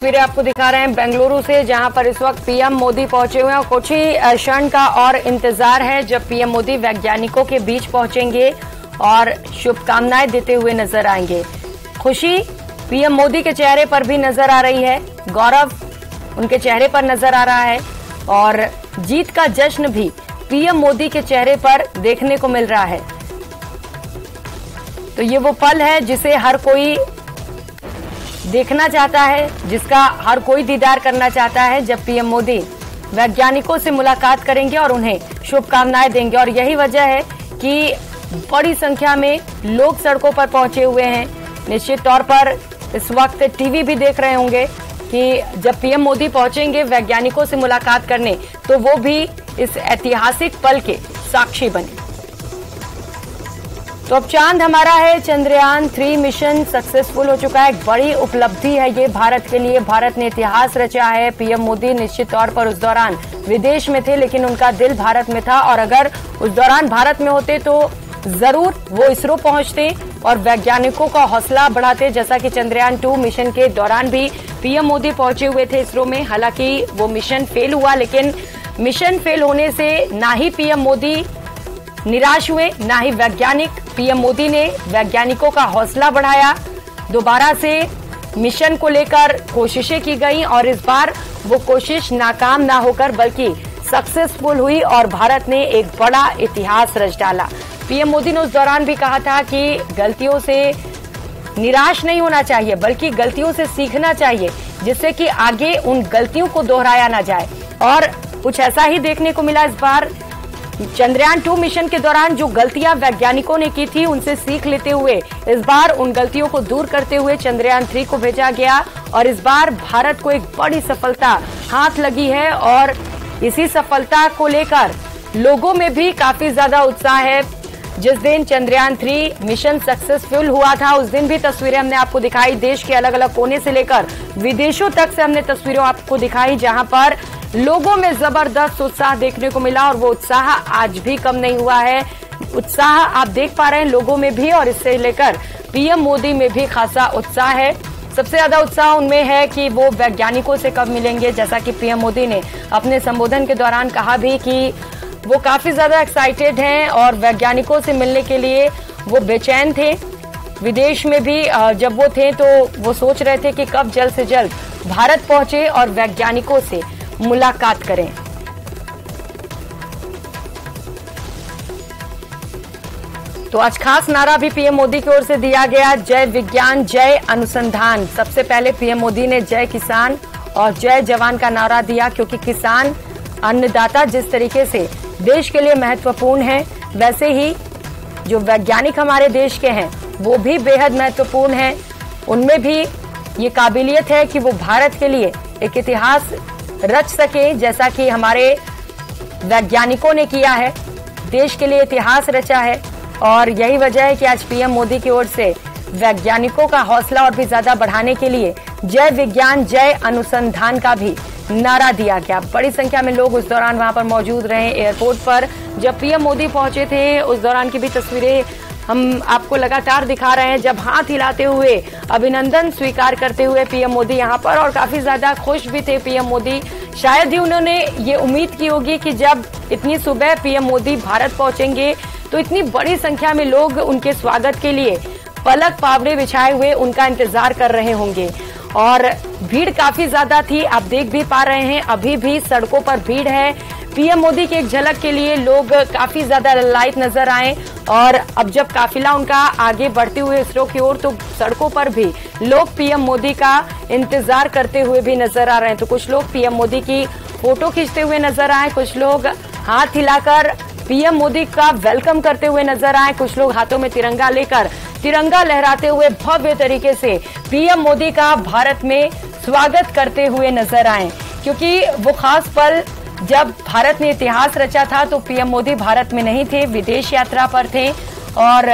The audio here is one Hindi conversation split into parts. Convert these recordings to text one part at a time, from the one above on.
तस्वीरें आपको दिखा रहे हैं बेंगलुरु से, जहां पर इस वक्त पीएम मोदी पहुंचे हुए हैं और कुछ ही क्षण का और इंतजार है जब पीएम मोदी वैज्ञानिकों के बीच पहुंचेंगे और शुभकामनाएं देते हुए नजर आएंगे। खुशी पीएम मोदी के चेहरे पर भी नजर आ रही है, गौरव उनके चेहरे पर नजर आ रहा है और जीत का जश्न भी पीएम मोदी के चेहरे पर देखने को मिल रहा है। तो ये वो पल है जिसे हर कोई देखना चाहता है, जिसका हर कोई दीदार करना चाहता है, जब पीएम मोदी वैज्ञानिकों से मुलाकात करेंगे और उन्हें शुभकामनाएं देंगे। और यही वजह है कि बड़ी संख्या में लोग सड़कों पर पहुंचे हुए हैं। निश्चित तौर पर इस वक्त टीवी भी देख रहे होंगे कि जब पीएम मोदी पहुंचेंगे वैज्ञानिकों से मुलाकात करने, तो वो भी इस ऐतिहासिक पल के साक्षी बने। तो अब चांद हमारा है, चंद्रयान 3 मिशन सक्सेसफुल हो चुका है। एक बड़ी उपलब्धि है ये भारत के लिए, भारत ने इतिहास रचा है। पीएम मोदी निश्चित तौर पर उस दौरान विदेश में थे, लेकिन उनका दिल भारत में था और अगर उस दौरान भारत में होते तो जरूर वो इसरो पहुंचते और वैज्ञानिकों का हौसला बढ़ाते। जैसा कि चंद्रयान 2 मिशन के दौरान भी पीएम मोदी पहुंचे हुए थे इसरो में। हालांकि वो मिशन फेल हुआ, लेकिन मिशन फेल होने से ना ही पीएम मोदी निराश हुए, ना ही वैज्ञानिक। पीएम मोदी ने वैज्ञानिकों का हौसला बढ़ाया, दोबारा से मिशन को लेकर कोशिशें की गई और इस बार वो कोशिश नाकाम ना होकर बल्कि सक्सेसफुल हुई और भारत ने एक बड़ा इतिहास रच डाला। पीएम मोदी ने उस दौरान भी कहा था कि गलतियों से निराश नहीं होना चाहिए, बल्कि गलतियों से सीखना चाहिए, जिससे कि आगे उन गलतियों को दोहराया ना जाए। और कुछ ऐसा ही देखने को मिला इस बार। चंद्रयान 2 मिशन के दौरान जो गलतियां वैज्ञानिकों ने की थी, उनसे सीख लेते हुए इस बार उन गलतियों को दूर करते हुए चंद्रयान 3 को भेजा गया और इस बार भारत को एक बड़ी सफलता हाथ लगी है और इसी सफलता को लेकर लोगों में भी काफी ज्यादा उत्साह है। जिस दिन चंद्रयान 3 मिशन सक्सेसफुल हुआ था, उस दिन भी तस्वीरें हमने आपको दिखाई, देश के अलग अलग कोने से लेकर विदेशों तक से हमने तस्वीरें आपको दिखाई, जहां पर लोगों में जबरदस्त उत्साह देखने को मिला और वो उत्साह आज भी कम नहीं हुआ है। उत्साह आप देख पा रहे हैं लोगों में भी और इससे लेकर पीएम मोदी में भी खासा उत्साह है। सबसे ज्यादा उत्साह उनमें है कि वो वैज्ञानिकों से कब मिलेंगे। जैसा कि पीएम मोदी ने अपने संबोधन के दौरान कहा भी कि वो काफी ज्यादा एक्साइटेड हैं और वैज्ञानिकों से मिलने के लिए वो बेचैन थे। विदेश में भी जब वो थे तो वो सोच रहे थे कि कब जल्द से जल्द भारत पहुंचे और वैज्ञानिकों से मुलाकात करें। तो आज खास नारा भी पीएम मोदी की ओर से दिया गया, जय विज्ञान जय अनुसंधान। सबसे पहले पीएम मोदी ने जय किसान और जय जवान का नारा दिया, क्योंकि किसान अन्नदाता जिस तरीके से देश के लिए महत्वपूर्ण है, वैसे ही जो वैज्ञानिक हमारे देश के हैं वो भी बेहद महत्वपूर्ण हैं। उनमें भी ये काबिलियत है कि वो भारत के लिए एक इतिहास रच सके, जैसा कि हमारे वैज्ञानिकों ने किया है, देश के लिए इतिहास रचा है। और यही वजह है कि आज पीएम मोदी की ओर से वैज्ञानिकों का हौसला और भी ज्यादा बढ़ाने के लिए जय विज्ञान जय अनुसंधान का भी नारा दिया गया। बड़ी संख्या में लोग उस दौरान वहां पर मौजूद रहे। एयरपोर्ट पर जब पीएम मोदी पहुंचे थे, उस दौरान की भी तस्वीरें हम आपको लगातार दिखा रहे हैं, जब हाथ हिलाते हुए अभिनंदन स्वीकार करते हुए पीएम मोदी यहाँ पर, और काफी ज्यादा खुश भी थे पीएम मोदी। शायद ही उन्होंने ये उम्मीद की होगी कि जब इतनी सुबह पीएम मोदी भारत पहुंचेंगे तो इतनी बड़ी संख्या में लोग उनके स्वागत के लिए पलक पावड़े बिछाए हुए उनका इंतजार कर रहे होंगे। और भीड़ काफी ज्यादा थी, आप देख भी पा रहे हैं, अभी भी सड़कों पर भीड़ है। पीएम मोदी की एक झलक के लिए लोग काफी ज्यादा लाइट नजर आए और अब जब काफिला उनका आगे बढ़ते हुए इसरो की ओर, तो सड़कों पर भी लोग पीएम मोदी का इंतजार करते हुए भी नजर आ रहे हैं। तो कुछ लोग पीएम मोदी की फोटो खींचते हुए नजर आए, कुछ लोग हाथ हिलाकर पीएम मोदी का वेलकम करते हुए नजर आए, कुछ लोग हाथों में तिरंगा लेकर तिरंगा लहराते हुए भव्य तरीके से पीएम मोदी का भारत में स्वागत करते हुए नजर आए। क्योंकि वो खास पल जब भारत ने इतिहास रचा था, तो पीएम मोदी भारत में नहीं थे, विदेश यात्रा पर थे और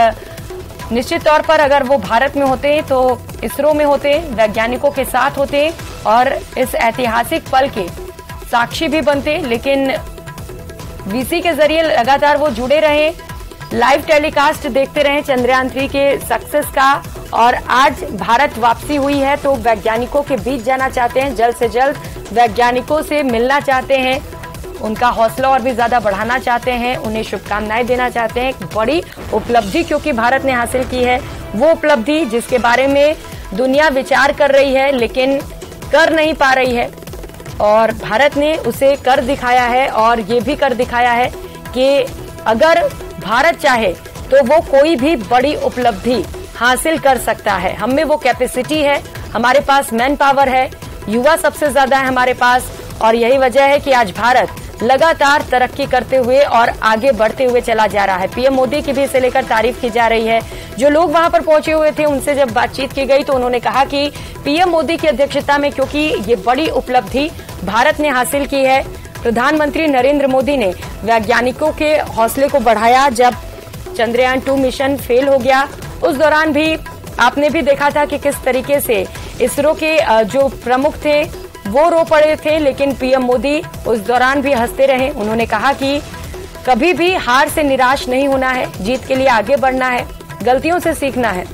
निश्चित तौर पर अगर वो भारत में होते तो इसरो में होते, वैज्ञानिकों के साथ होते और इस ऐतिहासिक पल के साक्षी भी बनते। लेकिन वीसी के जरिए लगातार वो जुड़े रहे लाइव टेलीकास्ट देखते रहे चंद्रयान 3 के सक्सेस का। और आज भारत वापसी हुई है तो वैज्ञानिकों के बीच जाना चाहते हैं, जल्द से जल्द वैज्ञानिकों से मिलना चाहते हैं, उनका हौसला और भी ज्यादा बढ़ाना चाहते हैं, उन्हें शुभकामनाएं देना चाहते हैं। एक बड़ी उपलब्धि क्योंकि भारत ने हासिल की है, वो उपलब्धि जिसके बारे में दुनिया विचार कर रही है लेकिन कर नहीं पा रही है, और भारत ने उसे कर दिखाया है। और ये भी कर दिखाया है कि अगर भारत चाहे तो वो कोई भी बड़ी उपलब्धि हासिल कर सकता है। हम में वो कैपेसिटी है, हमारे पास मैन पावर है, युवा सबसे ज्यादा है हमारे पास, और यही वजह है कि आज भारत लगातार तरक्की करते हुए और आगे बढ़ते हुए चला जा रहा है। पीएम मोदी की भी इसे लेकर तारीफ की जा रही है। जो लोग वहां पर पहुंचे हुए थे उनसे जब बातचीत की गई तो उन्होंने कहा कि पीएम मोदी की अध्यक्षता में क्योंकि ये बड़ी उपलब्धि भारत ने हासिल की है। प्रधानमंत्री नरेंद्र मोदी ने वैज्ञानिकों के हौसले को बढ़ाया। जब चंद्रयान 2 मिशन फेल हो गया उस दौरान भी आपने भी देखा था कि किस तरीके से इसरो के जो प्रमुख थे वो रो पड़े थे, लेकिन पीएम मोदी उस दौरान भी हंसते रहे। उन्होंने कहा कि कभी भी हार से निराश नहीं होना है, जीत के लिए आगे बढ़ना है, गलतियों से सीखना है।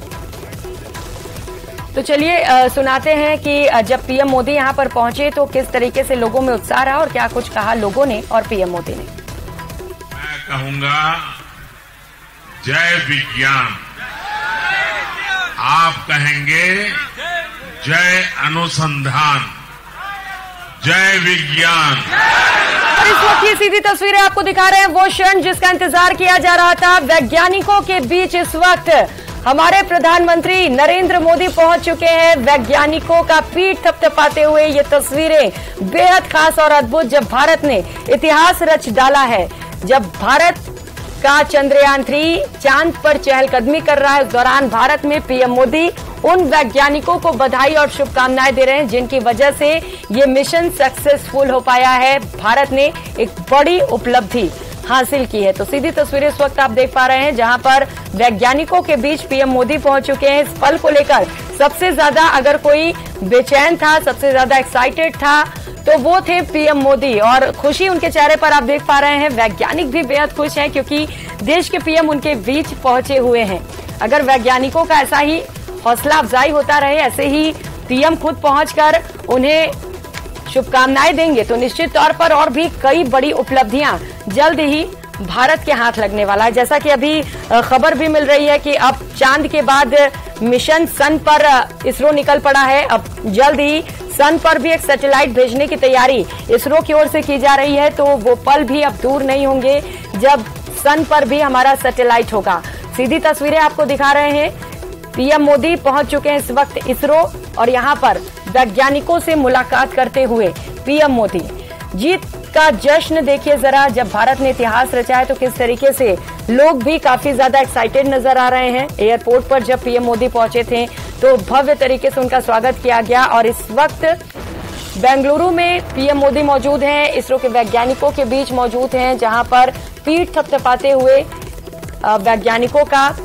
तो चलिए सुनाते हैं कि जब पीएम मोदी यहां पर पहुंचे तो किस तरीके से लोगों में उत्साह रहा और क्या कुछ कहा लोगों ने और पीएम मोदी ने। मैं कहूंगा जय विज्ञान, आप कहेंगे जय अनुसंधान, जय विज्ञान। और इस वक्त ये सीधी तस्वीरें आपको दिखा रहे हैं वो क्षण जिसका इंतजार किया जा रहा था। वैज्ञानिकों के बीच इस वक्त हमारे प्रधानमंत्री नरेंद्र मोदी पहुंच चुके हैं। वैज्ञानिकों का पीठ थपथपाते हुए ये तस्वीरें बेहद खास और अद्भुत, जब भारत ने इतिहास रच डाला है, जब भारत का चंद्रयान 3 चांद पर चहलकदमी कर रहा है। इस दौरान भारत में पीएम मोदी उन वैज्ञानिकों को बधाई और शुभकामनाएं दे रहे हैं जिनकी वजह से ये मिशन सक्सेसफुल हो पाया है। भारत ने एक बड़ी उपलब्धि हासिल की है। तो सीधी तस्वीरें इस वक्त आप देख पा रहे हैं जहां पर वैज्ञानिकों के बीच पीएम मोदी पहुंच चुके हैं। इस पल को लेकर सबसे ज्यादा अगर कोई बेचैन था, सबसे ज्यादा एक्साइटेड था तो वो थे पीएम मोदी, और खुशी उनके चेहरे पर आप देख पा रहे हैं। वैज्ञानिक भी बेहद खुश हैं क्योंकि देश के पीएम उनके बीच पहुंचे हुए हैं। अगर वैज्ञानिकों का ऐसा ही हौसला अफजाई होता रहे, ऐसे ही पीएम खुद पहुंचकर उन्हें शुभकामनाएं देंगे तो निश्चित तौर पर और भी कई बड़ी उपलब्धियां जल्द ही भारत के हाथ लगने वाला है। जैसा कि अभी खबर भी मिल रही है कि अब चांद के बाद मिशन सन पर इसरो निकल पड़ा है। अब जल्द ही सन पर भी एक सैटेलाइट भेजने की तैयारी इसरो की ओर से की जा रही है। तो वो पल भी अब दूर नहीं होंगे जब सन पर भी हमारा सैटेलाइट होगा। सीधी तस्वीरें आपको दिखा रहे हैं। पीएम मोदी पहुंच चुके हैं इस वक्त इसरो, और यहां पर वैज्ञानिकों से मुलाकात करते हुए पीएम मोदी जीत का जश्न देखिए जरा। जब भारत ने इतिहास रचा है तो किस तरीके से लोग भी काफी ज्यादा एक्साइटेड नजर आ रहे हैं। एयरपोर्ट पर जब पीएम मोदी पहुंचे थे तो भव्य तरीके से उनका स्वागत किया गया, और इस वक्त बेंगलुरु में पीएम मोदी मौजूद हैं, इसरो के वैज्ञानिकों के बीच मौजूद हैं, जहां पर पीठ थपथपाते हुए वैज्ञानिकों का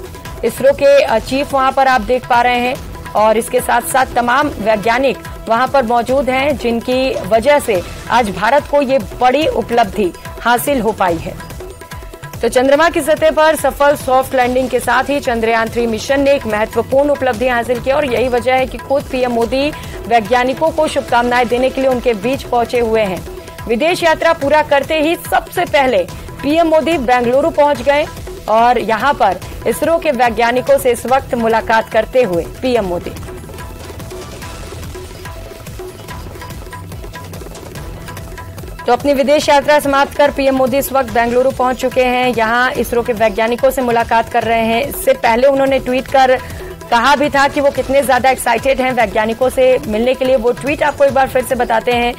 इसरो के चीफ वहां पर आप देख पा रहे हैं, और इसके साथ साथ तमाम वैज्ञानिक वहां पर मौजूद हैं जिनकी वजह से आज भारत को ये बड़ी उपलब्धि हासिल हो पाई है। तो चंद्रमा की सतह पर सफल सॉफ्ट लैंडिंग के साथ ही चंद्रयान 3 मिशन ने एक महत्वपूर्ण उपलब्धि हासिल की, और यही वजह है कि खुद पीएम मोदी वैज्ञानिकों को शुभकामनाएं देने के लिए उनके बीच पहुंचे हुए हैं। विदेश यात्रा पूरा करते ही सबसे पहले पीएम मोदी बेंगलुरु पहुंच गए, और यहां पर इसरो के वैज्ञानिकों से इस वक्त मुलाकात करते हुए पीएम मोदी। तो अपनी विदेश यात्रा समाप्त कर पीएम मोदी इस वक्त बेंगलुरु पहुंच चुके हैं। यहां इसरो के वैज्ञानिकों से मुलाकात कर रहे हैं। इससे पहले उन्होंने ट्वीट कर कहा भी था कि वो कितने ज्यादा एक्साइटेड हैं वैज्ञानिकों से मिलने के लिए। वो ट्वीट आपको एक बार फिर से बताते हैं।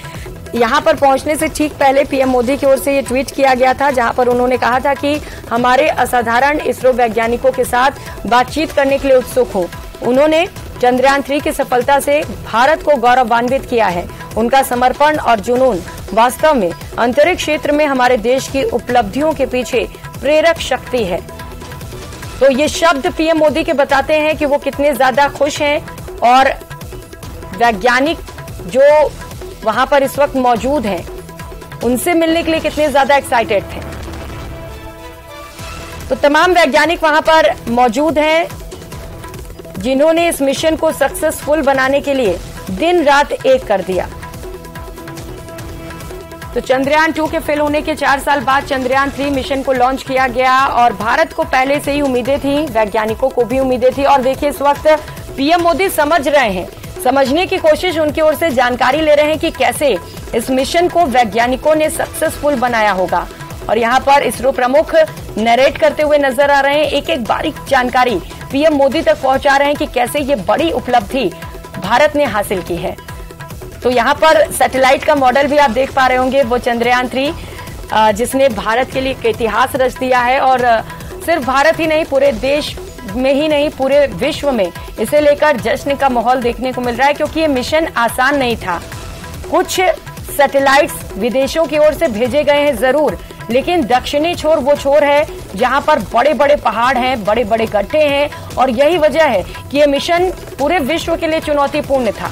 यहां पर पहुंचने से ठीक पहले पीएम मोदी की ओर से ये ट्वीट किया गया था, जहां पर उन्होंने कहा था कि हमारे असाधारण इसरो वैज्ञानिकों के साथ बातचीत करने के लिए उत्सुक हो। उन्होंने चंद्रयान 3 की सफलता से भारत को गौरवान्वित किया है। उनका समर्पण और जुनून वास्तव में अंतरिक्ष क्षेत्र में हमारे देश की उपलब्धियों के पीछे प्रेरक शक्ति है। तो ये शब्द पीएम मोदी के बताते हैं कि वो कितने ज्यादा खुश हैं, और वैज्ञानिक जो वहां पर इस वक्त मौजूद हैं उनसे मिलने के लिए कितने ज्यादा एक्साइटेड थे। तो तमाम वैज्ञानिक वहां पर मौजूद हैं जिन्होंने इस मिशन को सक्सेसफुल बनाने के लिए दिन रात एक कर दिया। तो चंद्रयान 2 के फेल होने के 4 साल बाद चंद्रयान 3 मिशन को लॉन्च किया गया और भारत को पहले से ही उम्मीदें थी, वैज्ञानिकों को भी उम्मीदें थी। और देखिए इस वक्त पीएम मोदी समझ रहे हैं, समझने की कोशिश उनकी ओर से जानकारी ले रहे हैं कि कैसे इस मिशन को वैज्ञानिकों ने सक्सेसफुल बनाया होगा। और यहाँ पर इसरो प्रमुख नरेट करते हुए नजर आ रहे हैं, एक एक बारीक जानकारी पीएम मोदी तक पहुंचा रहे हैं कि कैसे ये बड़ी उपलब्धि भारत ने हासिल की है। तो यहाँ पर सैटेलाइट का मॉडल भी आप देख पा रहे होंगे, वो चंद्रयान 3 जिसने भारत के लिए एक इतिहास रच दिया है। और सिर्फ भारत ही नहीं, पूरे देश में ही नहीं, पूरे विश्व में इसे लेकर जश्न का माहौल देखने को मिल रहा है, क्योंकि ये मिशन आसान नहीं था। कुछ सैटेलाइट्स विदेशों की ओर से भेजे गए हैं जरूर, लेकिन दक्षिणी छोर वो छोर है जहां पर बड़े बड़े पहाड़ हैं, बड़े बड़े गड्ढे हैं। और यही वजह है कि ये मिशन पूरे विश्व के लिए चुनौतीपूर्ण था,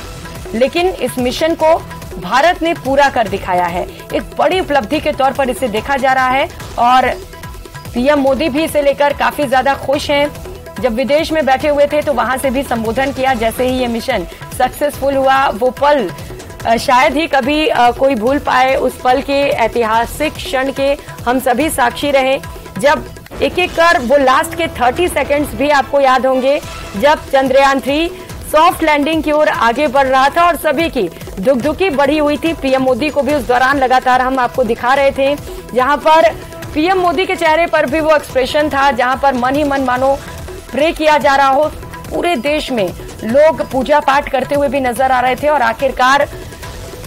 लेकिन इस मिशन को भारत ने पूरा कर दिखाया है। एक बड़ी उपलब्धि के तौर पर इसे देखा जा रहा है और पीएम मोदी भी इसे लेकर काफी ज्यादा खुश हैं। जब विदेश में बैठे हुए थे तो वहां से भी संबोधन किया जैसे ही ये मिशन सक्सेसफुल हुआ। वो पल शायद ही कभी कोई भूल पाए, उस पल के ऐतिहासिक क्षण के हम सभी साक्षी रहे। जब एक एक कर वो लास्ट के 30 सेकेंड्स भी आपको याद होंगे, जब चंद्रयान 3 सॉफ्ट लैंडिंग की ओर आगे बढ़ रहा था और सभी की दुखदुखी बढ़ी हुई थी। पीएम मोदी को भी उस दौरान लगातार हम आपको दिखा रहे थे, जहां पर पीएम मोदी के चेहरे पर भी वो एक्सप्रेशन था, जहां पर मन ही मन मानो प्रे किया जा रहा हो। पूरे देश में लोग पूजा पाठ करते हुए भी नजर आ रहे थे और आखिरकार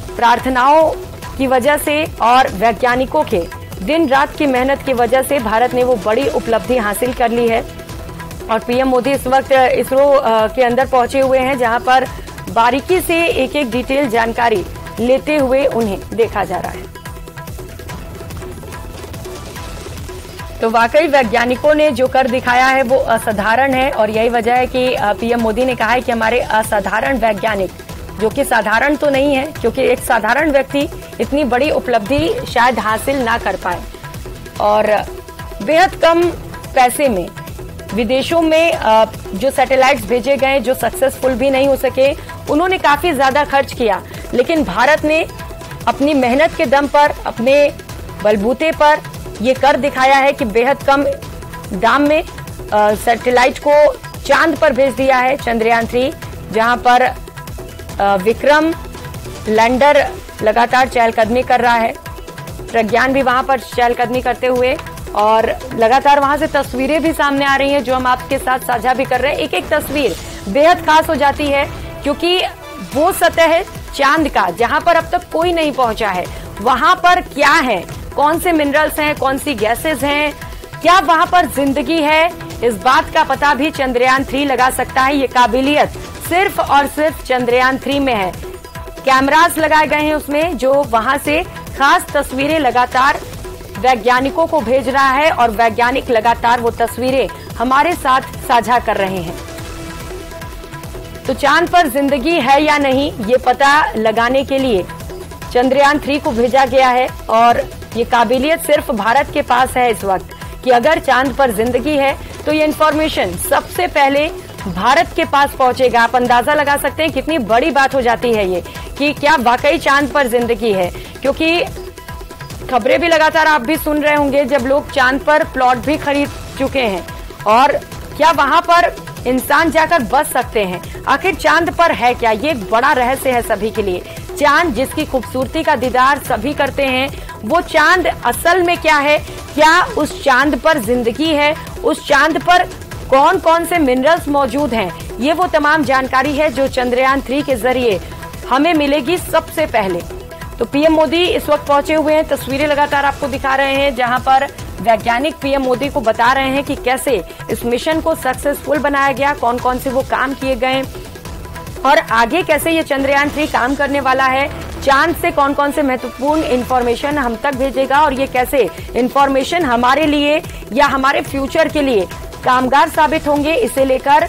प्रार्थनाओं की वजह से और वैज्ञानिकों के दिन रात की मेहनत की वजह से भारत ने वो बड़ी उपलब्धि हासिल कर ली है। और पीएम मोदी इस वक्त इसरो के अंदर पहुंचे हुए हैं, जहां पर बारीकी से एक एक डिटेल जानकारी लेते हुए उन्हें देखा जा रहा है। तो वाकई वैज्ञानिकों ने जो कर दिखाया है वो असाधारण है और यही वजह है कि पीएम मोदी ने कहा है कि हमारे असाधारण वैज्ञानिक, जो कि साधारण तो नहीं है, क्योंकि एक साधारण व्यक्ति इतनी बड़ी उपलब्धि शायद हासिल ना कर पाए। और बेहद कम पैसे में विदेशों में जो सैटेलाइट्स भेजे गए, जो सक्सेसफुल भी नहीं हो सके, उन्होंने काफी ज्यादा खर्च किया, लेकिन भारत ने अपनी मेहनत के दम पर, अपने बलबूते पर ये कर दिखाया है कि बेहद कम दाम में सैटेलाइट को चांद पर भेज दिया है। चंद्रयान 3 जहां पर विक्रम लैंडर लगातार चहलकदमी कर रहा है, प्रज्ञान भी वहां पर चहलकदमी करते हुए, और लगातार वहां से तस्वीरें भी सामने आ रही हैं जो हम आपके साथ साझा भी कर रहे हैं। एक एक तस्वीर बेहद खास हो जाती है, क्योंकि वो सतह है चांद का जहां पर अब तक कोई नहीं पहुंचा है। वहां पर क्या है, कौन से मिनरल्स हैं, कौन सी गैसेज हैं, क्या वहां पर जिंदगी है, इस बात का पता भी चंद्रयान 3 लगा सकता है। ये काबिलियत सिर्फ और सिर्फ चंद्रयान 3 में है। कैमरास लगाए गए हैं उसमें, जो वहां से खास तस्वीरें लगातार वैज्ञानिकों को भेज रहा है और वैज्ञानिक लगातार वो तस्वीरें हमारे साथ साझा कर रहे हैं। तो चांद पर जिंदगी है या नहीं, ये पता लगाने के लिए चंद्रयान 3 को भेजा गया है और ये काबिलियत सिर्फ भारत के पास है इस वक्त कि अगर चांद पर जिंदगी है तो ये इंफॉर्मेशन सबसे पहले भारत के पास पहुंचेगा। आप अंदाजा लगा सकते हैं कितनी बड़ी बात हो जाती है ये कि क्या वाकई चांद पर जिंदगी है, क्योंकि खबरें भी लगातार आप भी सुन रहे होंगे जब लोग चांद पर प्लॉट भी खरीद चुके हैं, और क्या वहां पर इंसान जाकर बस सकते हैं। आखिर चांद पर है क्या, ये एक बड़ा रहस्य है सभी के लिए। चांद जिसकी खूबसूरती का दीदार सभी करते हैं, वो चांद असल में क्या है, क्या उस चांद पर जिंदगी है, उस चांद पर कौन कौन से मिनरल्स मौजूद हैं, ये वो तमाम जानकारी है जो चंद्रयान 3 के जरिए हमें मिलेगी सबसे पहले। तो पीएम मोदी इस वक्त पहुंचे हुए हैं, तस्वीरें लगातार आपको दिखा रहे हैं जहां पर वैज्ञानिक पीएम मोदी को बता रहे हैं कि कैसे इस मिशन को सक्सेसफुल बनाया गया, कौन कौन से वो काम किए गए और आगे कैसे ये चंद्रयान 3 काम करने वाला है, चांद से कौन कौन से महत्वपूर्ण इंफॉर्मेशन हम तक भेजेगा और ये कैसे इंफॉर्मेशन हमारे लिए या हमारे फ्यूचर के लिए कामगार साबित होंगे। इसे लेकर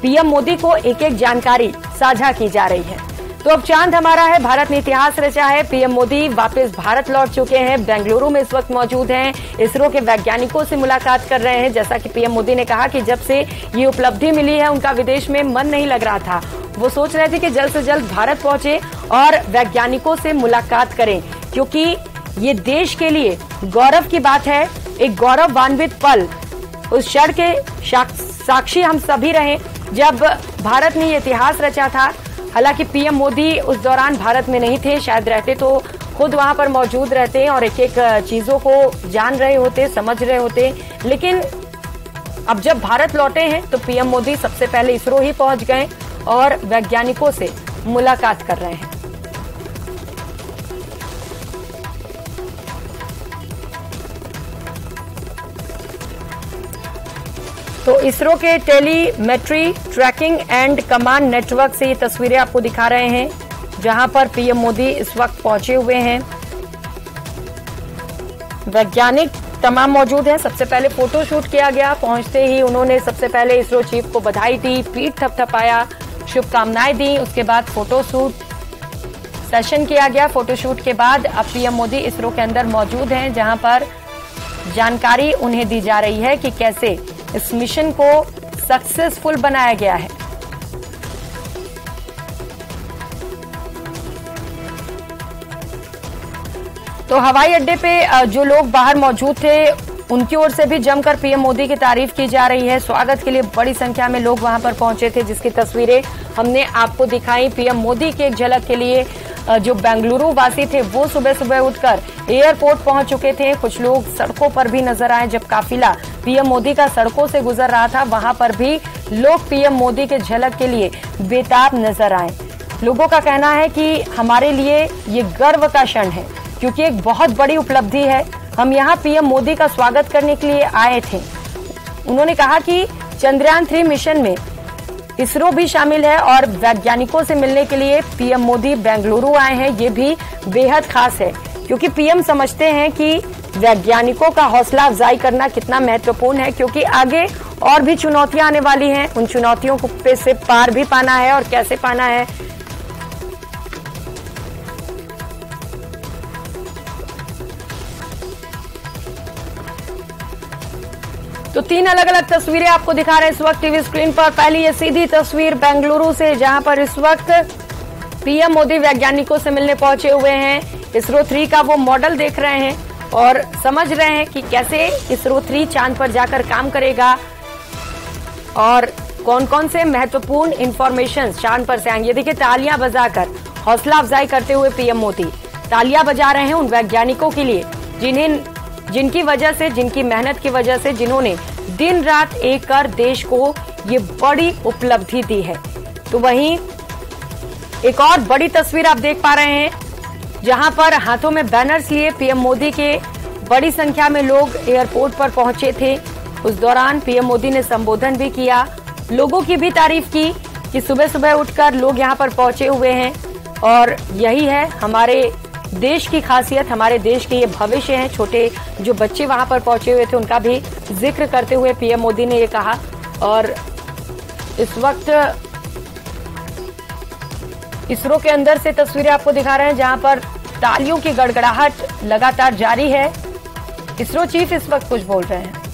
पीएम मोदी को एक एक जानकारी साझा की जा रही है। तो अब चांद हमारा है, भारत ने इतिहास रचा है। पीएम मोदी वापस भारत लौट चुके हैं, बेंगलुरु में इस वक्त मौजूद हैं, इसरो के वैज्ञानिकों से मुलाकात कर रहे हैं। जैसा कि पीएम मोदी ने कहा कि जब से ये उपलब्धि मिली है उनका विदेश में मन नहीं लग रहा था। वो सोच रहे थे कि जल्द से जल्द भारत पहुंचे और वैज्ञानिकों से मुलाकात करें, क्योंकि ये देश के लिए गौरव की बात है, एक गौरवान्वित पल। उस क्षण के साक्षी हम सभी रहे जब भारत ने ये इतिहास रचा था। हालांकि पीएम मोदी उस दौरान भारत में नहीं थे, शायद रहते तो खुद वहां पर मौजूद रहते और एक एक चीजों को जान रहे होते, समझ रहे होते। लेकिन अब जब भारत लौटे हैं तो पीएम मोदी सबसे पहले इसरो ही पहुंच गए और वैज्ञानिकों से मुलाकात कर रहे हैं। तो इसरो के telemetry tracking and command network से ये तस्वीरें आपको दिखा रहे हैं, जहां पर पीएम मोदी इस वक्त पहुंचे हुए हैं। वैज्ञानिक तमाम मौजूद हैं। सबसे पहले फोटो शूट किया गया, पहुंचते ही उन्होंने सबसे पहले इसरो चीफ को बधाई दी, पीठ थपथपाया, शुभकामनाएं दी। उसके बाद फोटो शूट सेशन किया गया। फोटो शूट के बाद अब पीएम मोदी इसरो के अंदर मौजूद हैं, जहां पर जानकारी उन्हें दी जा रही है कि कैसे इस मिशन को सक्सेसफुल बनाया गया है। तो हवाई अड्डे पे जो लोग बाहर मौजूद थे उनकी ओर से भी जमकर पीएम मोदी की तारीफ की जा रही है। स्वागत के लिए बड़ी संख्या में लोग वहां पर पहुंचे थे, जिसकी तस्वीरें हमने आपको दिखाई। पीएम मोदी की एक झलक के लिए जो बेंगलुरु वासी थे वो सुबह सुबह उठकर एयरपोर्ट पहुंच चुके थे। कुछ लोग सड़कों पर भी नजर आए। जब काफिला पीएम मोदी का सड़कों से गुजर रहा था वहां पर भी लोग पीएम मोदी के झलक के लिए बेताब नजर आए। लोगों का कहना है कि हमारे लिए ये गर्व का क्षण है, क्योंकि एक बहुत बड़ी उपलब्धि है। हम यहाँ पीएम मोदी का स्वागत करने के लिए आए थे। उन्होंने कहा कि चंद्रयान 3 मिशन में इसरो भी शामिल है और वैज्ञानिकों से मिलने के लिए पीएम मोदी बेंगलुरु आए हैं। ये भी बेहद खास है, क्योंकि पीएम समझते हैं कि वैज्ञानिकों का हौसला अफजाई करना कितना महत्वपूर्ण है, क्योंकि आगे और भी चुनौतियां आने वाली हैं। उन चुनौतियों को पे से पार भी पाना है और कैसे पाना है। तो 3 अलग अलग तस्वीरें आपको दिखा रहे हैं इस वक्त टीवी स्क्रीन पर। पहली ये सीधी तस्वीर बेंगलुरु से, जहां पर इस वक्त पीएम मोदी वैज्ञानिकों से मिलने पहुंचे हुए हैं। इसरो 3 का वो मॉडल देख रहे हैं और समझ रहे हैं कि कैसे इसरो 3 चांद पर जाकर काम करेगा और कौन कौन से महत्वपूर्ण इंफॉर्मेशन चांद पर से आएंगे। देखिए, तालियां बजाकर हौसला अफजाई करते हुए पीएम मोदी तालियां बजा रहे हैं उन वैज्ञानिकों के लिए जिनकी वजह से, जिनकी मेहनत की वजह से, जिन्होंने दिन रात एक कर देश को ये बड़ी उपलब्धि दी है। तो वहीं एक और बड़ी तस्वीर आप देख पा रहे हैं, जहां पर हाथों में बैनर्स लिए पीएम मोदी के बड़ी संख्या में लोग एयरपोर्ट पर पहुंचे थे। उस दौरान पीएम मोदी ने संबोधन भी किया, लोगों की भी तारीफ की कि सुबह सुबह उठकर लोग यहां पर पहुंचे हुए हैं और यही है हमारे देश की खासियत, हमारे देश के ये भविष्य हैं। छोटे जो बच्चे वहां पर पहुंचे हुए थे उनका भी जिक्र करते हुए पीएम मोदी ने ये कहा। और इस वक्त इसरो के अंदर से तस्वीरें आपको दिखा रहे हैं, जहां पर तालियों की गड़गड़ाहट लगातार जारी है। इसरो चीफ इस वक्त कुछ बोल रहे हैं।